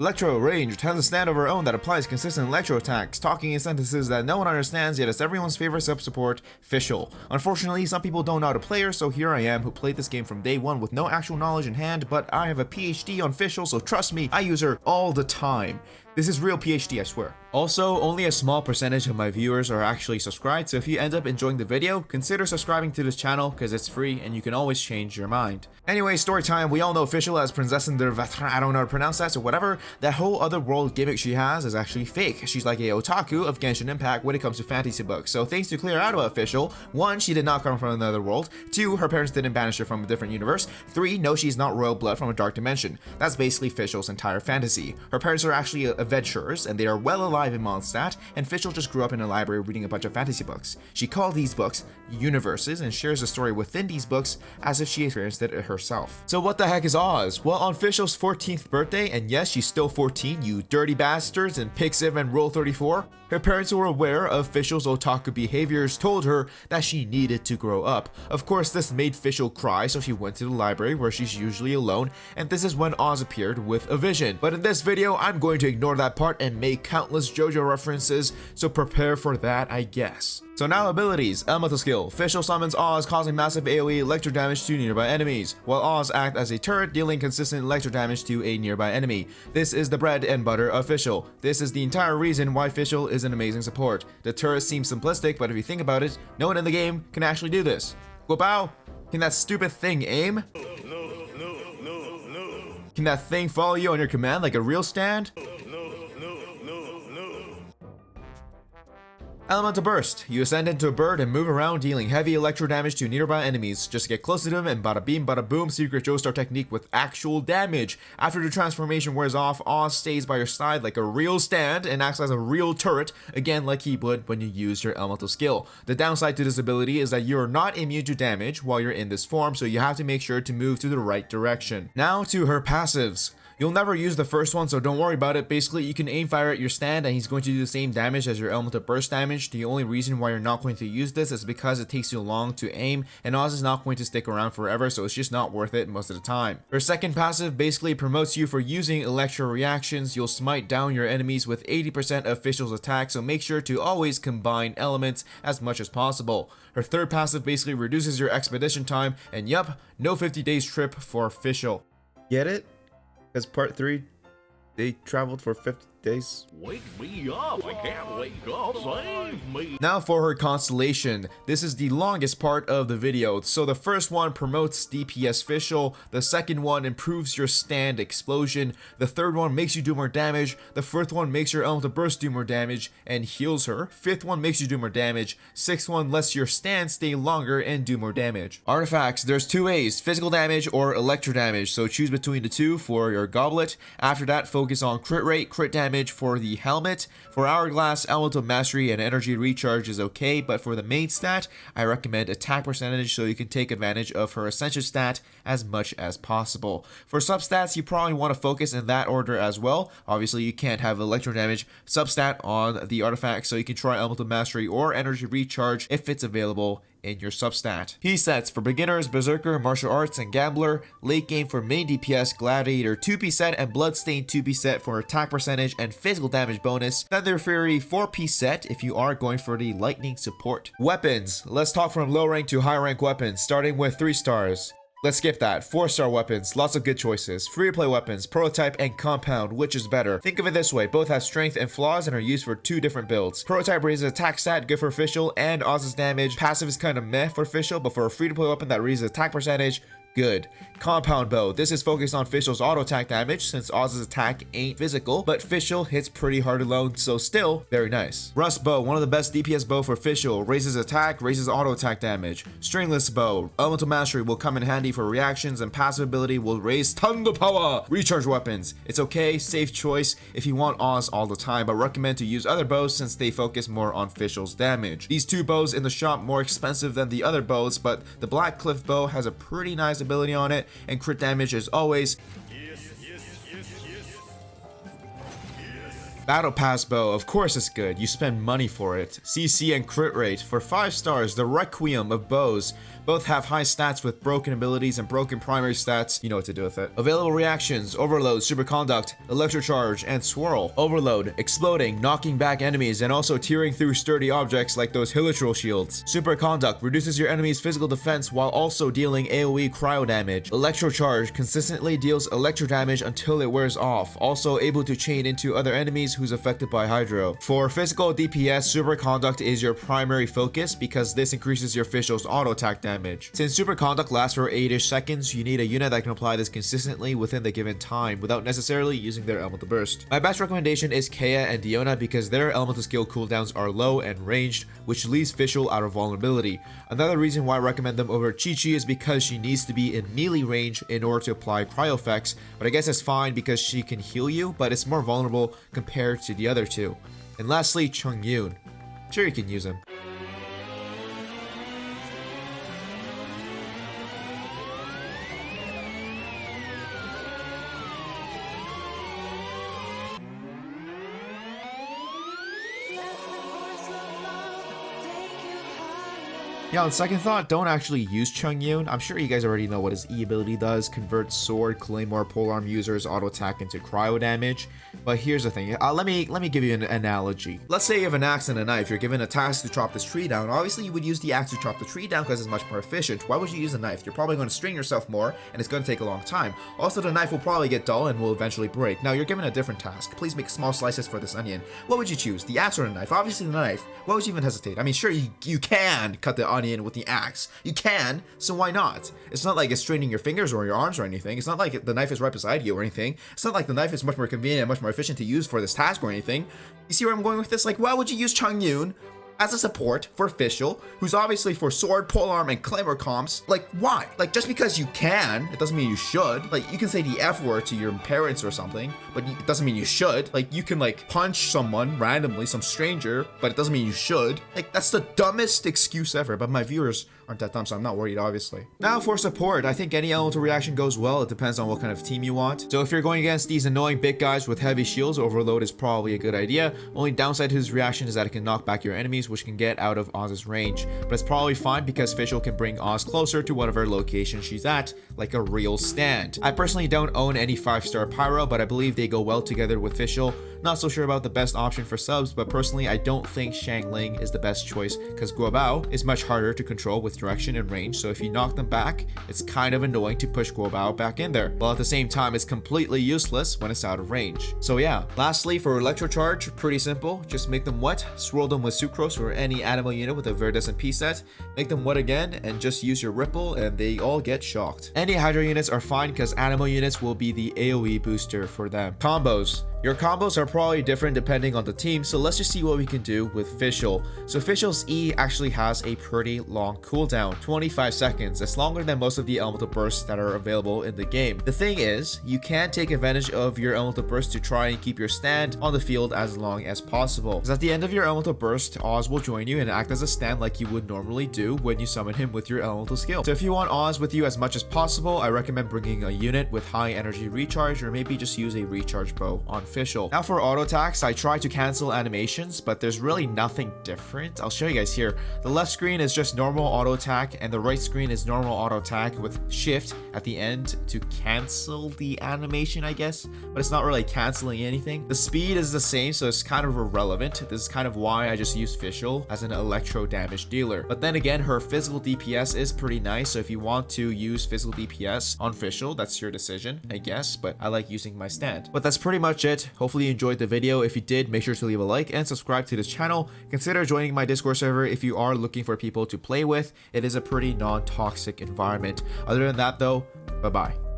Electro, ranged, has a stand of her own that applies consistent electro attacks, talking in sentences that no one understands, yet is everyone's favorite sub-support, Fischl. Unfortunately, some people don't know how to play her, so here I am, who played this game from day one with no actual knowledge in hand, but I have a PhD on Fischl, so trust me, I use her all the time. This is real PhD, I swear. Also, only a small percentage of my viewers are actually subscribed, so if you end up enjoying the video, consider subscribing to this channel because it's free and you can always change your mind. Anyway, story time. We all know Fischl as Prinzessin der Vatra, I don't know how to pronounce that, so whatever. That whole other world gimmick she has is actually fake. She's like a otaku of Genshin Impact when it comes to fantasy books. So things to clear out about Fischl: 1, she did not come from another world. 2, her parents didn't banish her from a different universe. 3, no, she's not royal blood from a dark dimension. That's basically Fischl's entire fantasy. Her parents are actually adventurers, and they are well alive in Mondstadt, and Fischl just grew up in a library reading a bunch of fantasy books. She called these books universes and shares the story within these books as if she experienced it herself. So what the heck is Oz? Well, on Fischl's 14th birthday, and yes, she's still 14, you dirty bastards, and Pixiv and Roll34, her parents who were aware of Fischl's otaku behaviors told her that she needed to grow up. Of course, this made Fischl cry, so she went to the library where she's usually alone, and this is when Oz appeared with a vision. But in this video, I'm going to ignore that part and make countless JoJo references, so prepare for that, I guess. So now abilities. Elemental skill. Fischl summons Oz, causing massive AoE electro damage to nearby enemies, while Oz acts as a turret, dealing consistent electro damage to a nearby enemy. This is the bread and butter of Fischl. This is the entire reason why Fischl is an amazing support. The turret seems simplistic, but if you think about it, no one in the game can actually do this. Guoba, can that stupid thing aim? Can that thing follow you on your command like a real stand? Elemental Burst. You ascend into a bird and move around, dealing heavy electro damage to nearby enemies. Just get close to them and bada beam bada boom, secret Joestar technique with actual damage. After the transformation wears off, Oz stays by your side like a real stand and acts as a real turret, again like he would when you use your elemental skill. The downside to this ability is that you are not immune to damage while you're in this form, so you have to make sure to move to the right direction. Now to her passives. You'll never use the first one, so don't worry about it. Basically, you can aim fire at your stand and he's going to do the same damage as your elemental burst damage. The only reason why you're not going to use this is because it takes you long to aim, and Oz is not going to stick around forever, so it's just not worth it most of the time. Her second passive basically promotes you for using electro reactions. You'll smite down your enemies with 80% of Fischl's attack, so make sure to always combine elements as much as possible. Her third passive basically reduces your expedition time, and yup, no 50 days trip for Fischl. Get it? Because part 3, they traveled for 50 days. Wake me up, I can't wake up, save me. Now for her Constellation. This is the longest part of the video. So the first one promotes DPS Fischl, the second one improves your stand explosion, the third one makes you do more damage, the fourth one makes your elemental burst do more damage and heals her, fifth one makes you do more damage, sixth one lets your stand stay longer and do more damage. Artifacts, there's 2 ways, physical damage or electro damage, so choose between the two for your goblet. After that, focus on crit rate, crit damage for the helmet. For Hourglass, elemental mastery and energy recharge is okay, but for the main stat, I recommend attack percentage so you can take advantage of her ascension stat as much as possible. For substats, you probably want to focus in that order as well. Obviously, you can't have electro damage substat on the artifact, so you can try elemental mastery or energy recharge if it's available in your substat. Key sets for beginners, berserker, martial arts, and gambler. Late game for main DPS, gladiator 2-piece set, and bloodstained 2-piece set for attack percentage and physical damage bonus. Thunder Fury 4-piece set if you are going for the lightning support. Weapons. Let's talk from low rank to high rank weapons, starting with 3 stars. Let's skip that. 4-star weapons, lots of good choices. Free-to-play weapons, prototype and compound, which is better? Think of it this way, both have strength and flaws and are used for 2 different builds. Prototype raises attack stat, good for Fischl and Oz's damage. Passive is kind of meh for Fischl, but for a free-to-play weapon that raises attack percentage, good. Compound bow. This is focused on Fischl's auto attack damage since Oz's attack ain't physical, but Fischl hits pretty hard alone, so still very nice. Rust bow, one of the best DPS bow for Fischl. Raises attack, raises auto attack damage. Stringless bow. Elemental mastery will come in handy for reactions, and passive ability will raise thunder power. Recharge weapons. It's okay, safe choice if you want Oz all the time, but recommend to use other bows since they focus more on Fischl's damage. These 2 bows in the shop more expensive than the other bows, but the Black Cliff bow has a pretty nice ability on it, and crit damage as always. Battle Pass bow, of course it's good, you spend money for it. CC and crit rate. For 5 stars, the Requiem of bows. Both have high stats with broken abilities and broken primary stats. You know what to do with it. Available reactions: Overload, Superconduct, Electrocharge, and Swirl. Overload, exploding, knocking back enemies, and also tearing through sturdy objects like those Hilichurl shields. Superconduct reduces your enemy's physical defense while also dealing AoE cryo damage. Electrocharge consistently deals electro damage until it wears off, also able to chain into other enemies who's affected by Hydro. For physical DPS, Superconduct is your primary focus because this increases your Fischl's auto attack damage. Since Superconduct lasts for 8ish seconds, you need a unit that can apply this consistently within the given time without necessarily using their elemental burst. My best recommendation is Kea and Diona because their elemental skill cooldowns are low and ranged, which leaves Fischl out of vulnerability. Another reason why I recommend them over Chi-Chi is because she needs to be in melee range in order to apply cryo effects, but I guess it's fine because she can heal you, but it's more vulnerable compared to the other two. And lastly, cheongyun. Sure, you can use him. Yeah, on second thought, don't actually use cheongyun. I'm sure you guys already know what his E ability does: convert sword, claymore, polearm users auto attack into cryo damage. But here's the thing, let me give you an analogy. Let's say you have an axe and a knife. You're given a task to chop this tree down. Obviously, you would use the axe to chop the tree down because it's much more efficient. Why would you use a knife? You're probably going to strain yourself more, and it's going to take a long time. Also, the knife will probably get dull and will eventually break. Now, you're given a different task. Please make small slices for this onion. What would you choose, the axe or the knife? Obviously, the knife. Why would you even hesitate? I mean, sure, you can cut the onion with the axe. You can, so why not? It's not like it's straining your fingers or your arms or anything. It's not like the knife is right beside you or anything. It's not like the knife is much more convenient and much more efficient to use for this task or anything. You see where I'm going with this? Like, why would you use cheongyun as a support for Fischl, who's obviously for sword, polearm, and claymore comps? Like, why? Like, just because you can, it doesn't mean you should. Like, you can say the F word to your parents or something, but it doesn't mean you should. Like, you can, like, punch someone randomly, some stranger, but it doesn't mean you should. Like, that's the dumbest excuse ever, but my viewers aren't that dumb, so I'm not worried, obviously. Now for support, I think any elemental reaction goes well. It depends on what kind of team you want. So if you're going against these annoying big guys with heavy shields, Overload is probably a good idea. Only downside to his reaction is that it can knock back your enemies, which can get out of Oz's range. But it's probably fine because Fischl can bring Oz closer to whatever location she's at, like a real stand. I personally don't own any 5-star Pyro, but I believe they go well together with Fischl. Not so sure about the best option for subs, but personally I don't think Xiangling is the best choice because Guoba is much harder to control with direction and range, so if you knock them back, it's kind of annoying to push Guoba back in there, while at the same time it's completely useless when it's out of range. So yeah, lastly for Electrocharge, pretty simple, just make them wet, swirl them with Sucrose or any animal unit with a Viridescent P set, make them wet again, and just use your Ripple and they all get shocked. Any Hydro units are fine because animal units will be the AoE booster for them. Combos. Your combos are probably different depending on the team, so let's just see what we can do with Fischl. So Fischl's E actually has a pretty long cooldown, 25 seconds. It's longer than most of the elemental bursts that are available in the game. The thing is, you can take advantage of your elemental burst to try and keep your stand on the field as long as possible. Because at the end of your elemental burst, Oz will join you and act as a stand like you would normally do when you summon him with your elemental skill. So if you want Oz with you as much as possible, I recommend bringing a unit with high energy recharge, or maybe just use a recharge bow on Fischl. Now for auto attacks, I try to cancel animations, but there's really nothing different. I'll show you guys here. The left screen is just normal auto attack, and the right screen is normal auto attack with shift at the end to cancel the animation, I guess, but it's not really canceling anything. The speed is the same, so it's kind of irrelevant. This is kind of why I just use Fischl as an electro damage dealer. But then again, her physical DPS is pretty nice, so if you want to use physical DPS on Fischl, that's your decision, I guess, but I like using my stand. But that's pretty much it. Hopefully you enjoyed the video. If you did, make sure to leave a like and subscribe to this channel. Consider joining my Discord server if you are looking for people to play with. It is a pretty non-toxic environment. Other than that though, bye-bye.